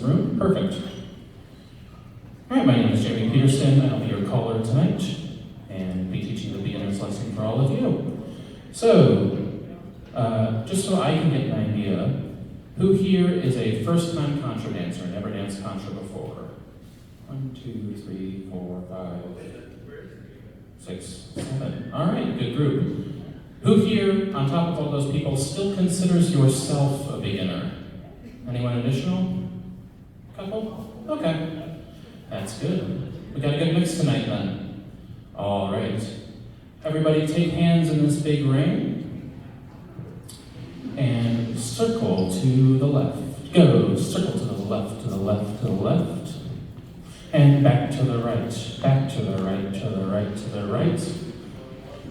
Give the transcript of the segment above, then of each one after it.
room? Perfect. All right, my name is Jeremy Peterson. I'll be your caller tonight and be teaching the beginner's lesson for all of you. So, just so I can get an idea, who here is a first-time contra dancer, never danced contra before? 1, 2, 3, 4, 5, 6, 7. All right, good group. Who here, on top of all those people, still considers yourself a beginner? Anyone additional? Couple? Okay. That's good. We got a good mix tonight then. All right. Everybody take hands in this big ring and circle to the left. Go, circle to the left, to the left, to the left. And back to the right, back to the right, to the right, to the right.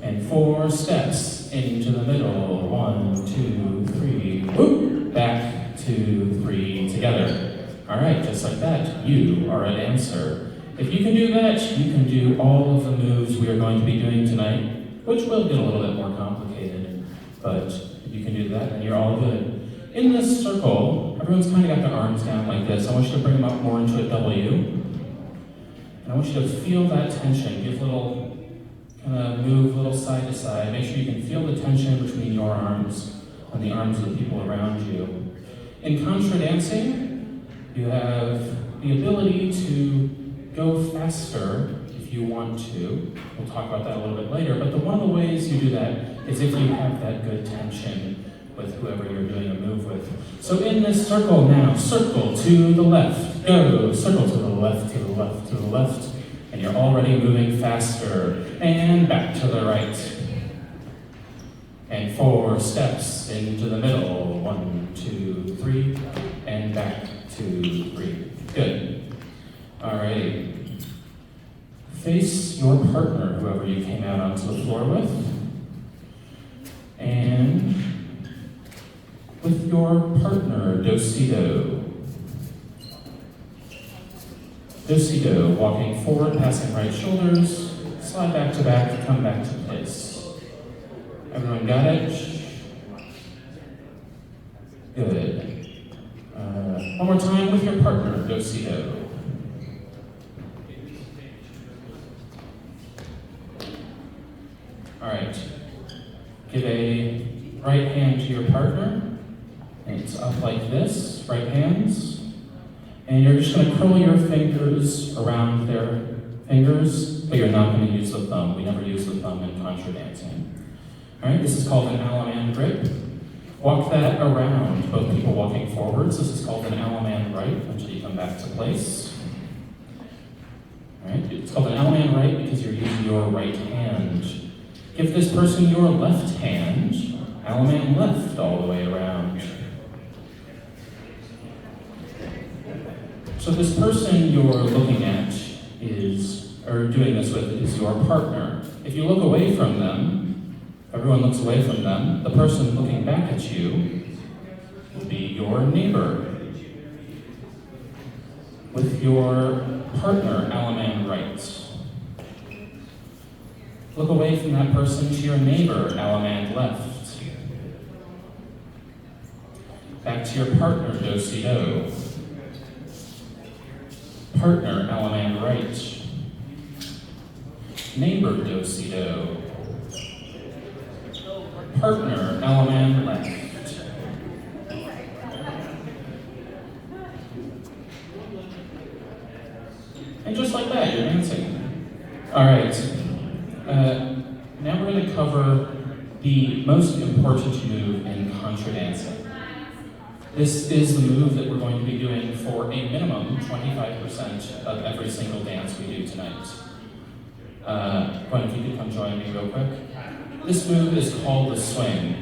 And 4 steps into the middle. 1, 2, 3. Whoop! Back, 2, 3, together. All right, just like that, you are a dancer. If you can do that, you can do all of the moves we are going to be doing tonight, which will get a little bit more complicated, but if you can do that, then you're all good. In this circle, everyone's kind of got their arms down like this. I want you to bring them up more into a W. And I want you to feel that tension. Give little, kind of move a little side to side. Make sure you can feel the tension between your arms and the arms of the people around you. In contra dancing, you have the ability to go faster if you want to. We'll talk about that a little bit later, but one of the ways you do that is if you have that good tension with whoever you're doing a move with. So in this circle now, circle to the left. Go, circle to the left, to the left, to the left. And you're already moving faster. And back to the right. And 4 steps into the middle. 1, 2, 3. And back, 2, 3. Good. Alrighty. Face your partner, whoever you came out onto the floor with. And with your partner, do-si-do. Do-si-do, walking forward, passing right shoulders, slide back to back, come back to place. Everyone got it? Good. One more time with your partner, do-si-do. All right. Give a right hand to your partner. And it's up like this, right hands. And you're just going to curl your fingers around their fingers, but you're not going to use the thumb. We never use the thumb in contra dancing. All right, this is called an Alaman grip. Walk that around, both people walking forwards. This is called an Alaman right until you come back to place. All right, it's called an Alaman right because you're using your right hand. Give this person your left hand, Alaman left all the way around. So this person you're looking at or doing this with is your partner. If you look away from them, everyone looks away from them, the person looking back at you will be your neighbor. With your partner, Alaman right. Look away from that person to your neighbor, Alaman left. Back to your partner, do-si-do. Partner, Alaman right. Neighbor, do-si-do. Partner, Alaman left. And just like that, you're dancing. All right. Now we're going to cover the most important move in contra dancing. This is the move that we're going to be doing for a minimum 25% of every single dance we do tonight. Gwen, if you could come join me real quick. This move is called the swing.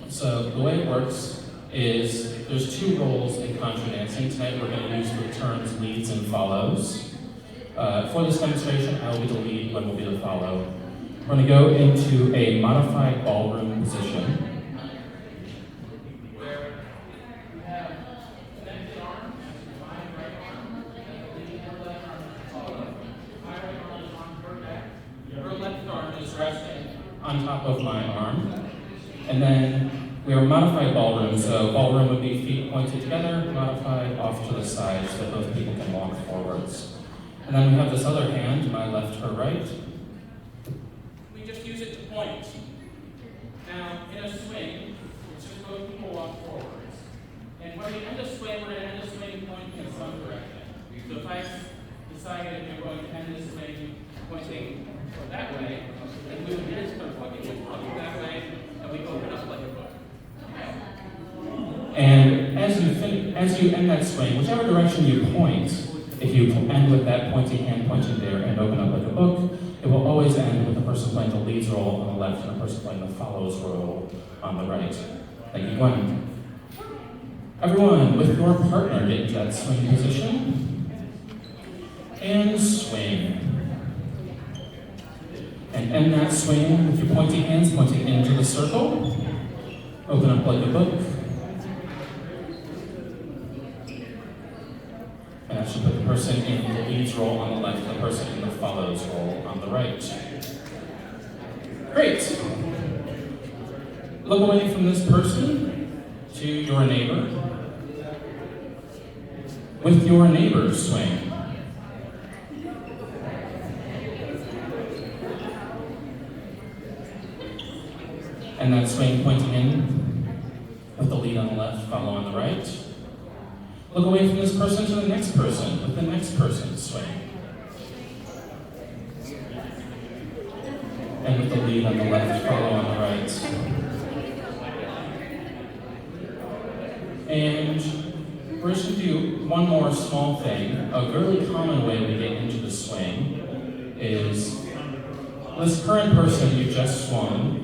So the way it works is there's 2 roles in contra dancing. Tonight we're going to use the turns, leads, and follows. For this demonstration, I will be the lead, Gwen will be the follow. We're going to go into a modified ballroom position. Her left arm is resting on top of my arm, and then We are a modified ballroom, so ballroom would be feet pointed together, modified off to the side so that both people can walk forwards. And then we have this other hand, my left, her right. We just use it to point. Now, in a swing, it's just both people walk forwards. And when we end a swing, we're going to end the swing pointing in some direction. So if I decided we're going to end the swing pointing that way, and move this from pointing that way, and we open up like a book. And as you end that swing, whichever direction you point, if you end with that pointy hand pointing there and open up like a book, it will always end with the person playing the leads role on the left and the person playing the follows role on the right. Thank you, Gwen. Everyone, with your partner, get into that swing position. And swing. And end that swing with your pointy hands pointing into the circle. Open up like a book. And I should put the person in the leads role on the left and the person in the follows role on the right. Great. Look away from this person to your neighbor. With your neighbor, swing. And that swing pointing in with the lead on the left, follow on the right. Look away from this person to the next person with the next person, swing. And with the lead on the left, follow on the right. And we're just going to do one more small thing. A really common way we get into the swing is this current person you just swung.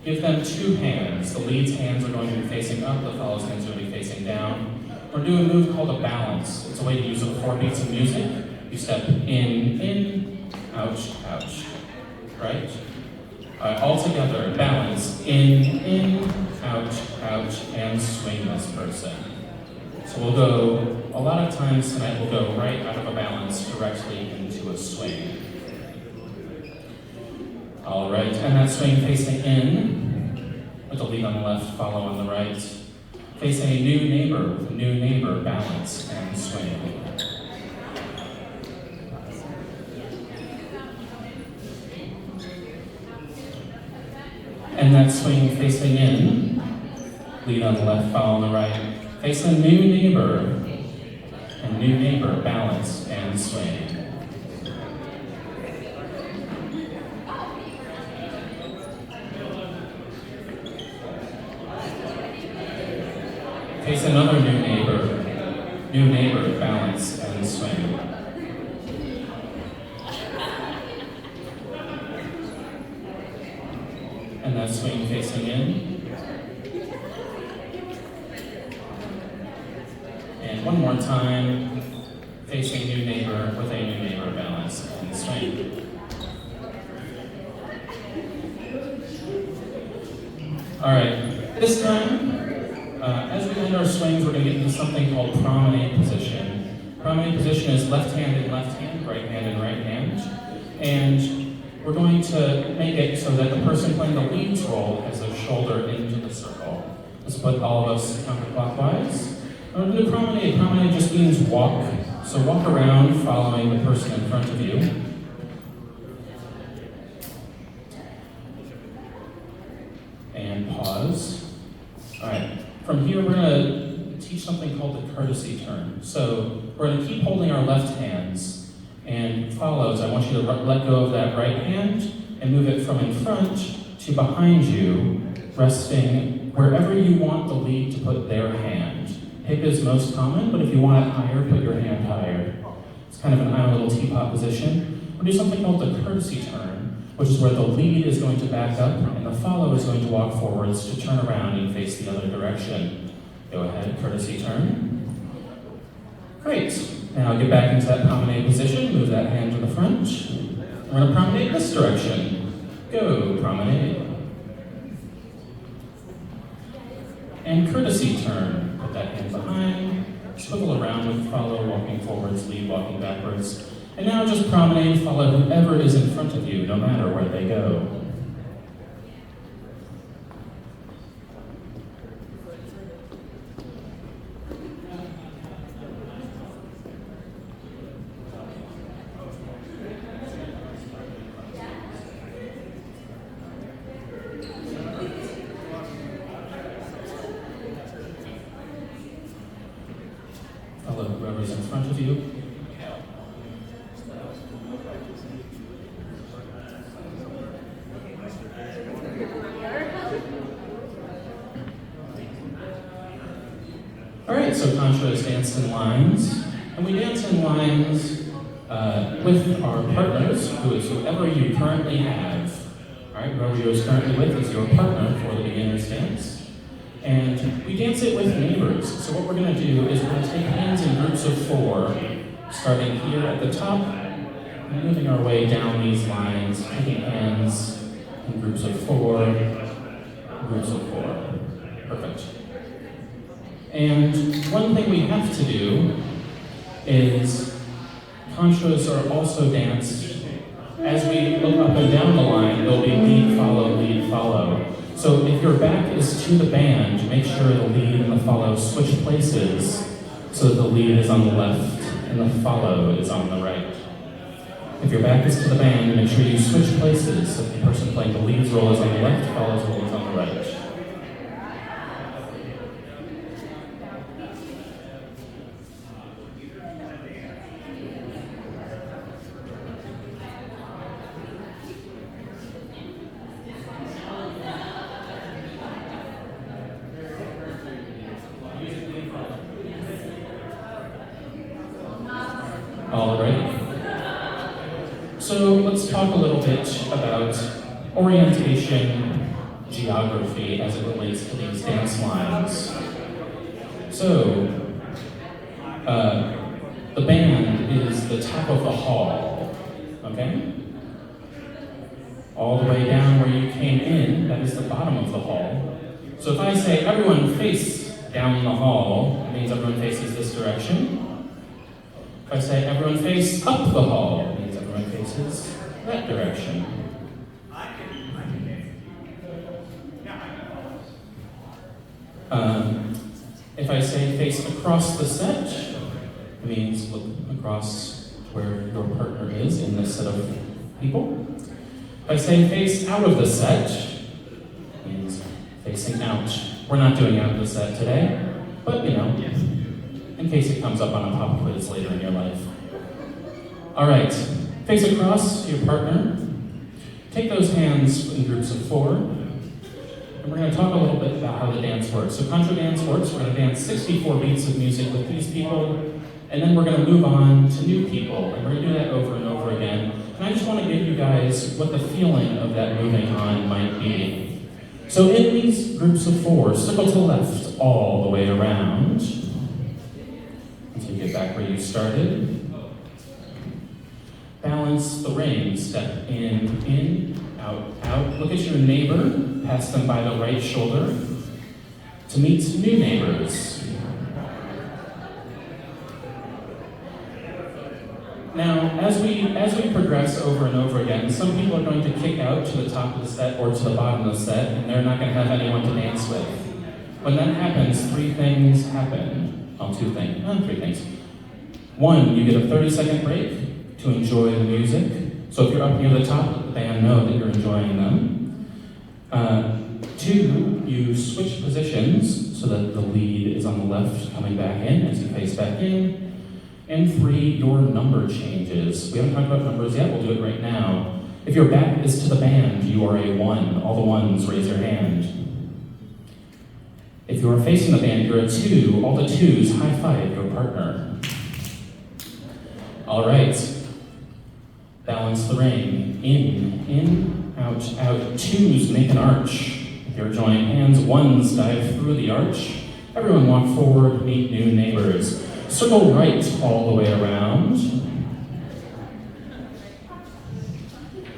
Give them two hands. The lead's hands are going to be facing up, the follow's hands are going to be facing down. We're doing a move called a balance. It's a way to use it 4 beats of music. You step in, ouch, ouch, right? All together, balance, in, ouch, ouch, and swing this person. So we'll go, a lot of times tonight we'll go right out of a balance directly into a swing. All right, and that swing facing in, with the lead on the left, follow on the right. Facing a new neighbor, balance, and swing. And that swing facing in, lead on the left, follow on the right. Face a new neighbor, balance, and swing. Face another new neighbor, balance, and swing. And that swing facing in. And one more time, facing new neighbor with a new neighbor, balance, and swing. All right, this time, as we end our swings, we're going to get into something called promenade position. Promenade position is left hand and left hand, right hand and right hand. And we're going to make it so that the person playing the leads role has their shoulder into the circle. Let's put all of us counterclockwise. We're going to do promenade. Promenade just means walk. So walk around following the person in front of you. And pause. All right. From here, we're going to teach something called the courtesy turn. So we're going to keep holding our left hands, and follows, I want you to let go of that right hand and move it from in front to behind you, resting wherever you want the lead to put their hand. Hip is most common, but if you want it higher, put your hand higher. It's kind of an little teapot position. We'll do something called the courtesy turn, which is where the lead is going to back up and the follow is going to walk forwards to turn around and face the other direction. Go ahead, courtesy turn. Great. Now get back into that promenade position, move that hand to the front. We're going to promenade this direction. Go, promenade. And courtesy turn. Put that hand behind, swivel around with follow, walking forwards, lead, walking backwards. And now just promenade, follow whoever is in front of you, no matter where they go. Hello, whoever's in front of you. All right, so Contra is danced in lines, and we dance in lines with our partners, who is whoever you currently have. All right, whoever you're currently with is your partner for the beginner's dance. And we dance it with neighbors. So what we're going to do is we're going to take hands in groups of 4, starting here at the top, and moving our way down these lines, taking hands in groups of 4, groups of 4. Perfect. And one thing we have to do is Contras are also danced. As we look up and down the line, there'll be lead, follow, lead, follow. So if your back is to the band, make sure the lead and the follow switch places so that the lead is on the left and the follow is on the right. If your back is to the band, make sure you switch places so the person playing the lead's role is on the left, follow's role is on the right. All right. So let's talk a little bit about orientation, geography as it relates to these dance lines. So, the band is the top of the hall, okay? All the way down where you came in, that is the bottom of the hall. So if I say everyone face down the hall, it means everyone faces this direction. If I say everyone face up the hall, it means everyone faces that direction. If I say face across the set, it means look across where your partner is in this set of people. If I say face out of the set, it means facing out. We're not doing out of the set today, but you know, in case it comes up on a pop quiz later in your life. All right, face across your partner. Take those hands in groups of 4. And we're going to talk a little bit about how the dance works. So Contra Dance works. We're going to dance 64 beats of music with these people, and then we're going to move on to new people, and we're going to do that over and over again. And I just want to give you guys what the feeling of that moving on might be. So in these groups of 4, circle to the left all the way around until you get back where you started. Balance the ring. Step in, out, out. Look at your neighbor. Pass them by the right shoulder to meet new neighbors. Now, as we progress over and over again, some people are going to kick out to the top of the set or to the bottom of the set, and they're not going to have anyone to dance with. When that happens, 3 things happen. Well, 2 things. 3 things. 1, you get a 30-second break to enjoy the music. So if you're up near the top, let the band know that you're enjoying them. 2, you switch positions so that the lead is on the left coming back in as you face back in. And 3, your number changes. We haven't talked about numbers yet, we'll do it right now. If your back is to the band, you are a 1. All the 1s, raise your hand. If you are facing the band, you're a 2. All the 2s, high five your partner. All right. Balance the ring. In, out, out. 2s make an arch. If you're joining hands, 1s dive through the arch. Everyone walk forward, meet new neighbors. Circle right all the way around.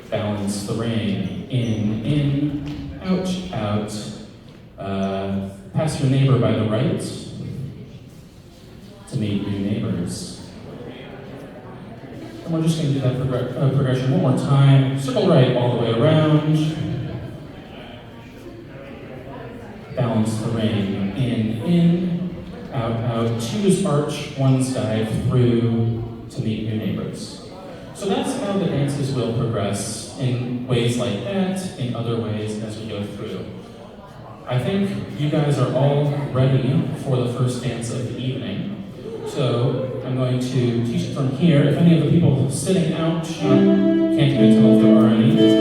Balance the ring. In, out, out. Pass your neighbor by the right to meet new neighbors. And we're just going to do that progression one more time. Circle right all the way around. Balance the ring. In, out, out. 2s arch, 1s dive through to meet new neighbors. So that's how the dances will progress in ways like that, in other ways as we go through. I think you guys are all ready for the first dance of the evening. So I'm going to teach it from here. If any of the people sitting out can't even tell if there are any,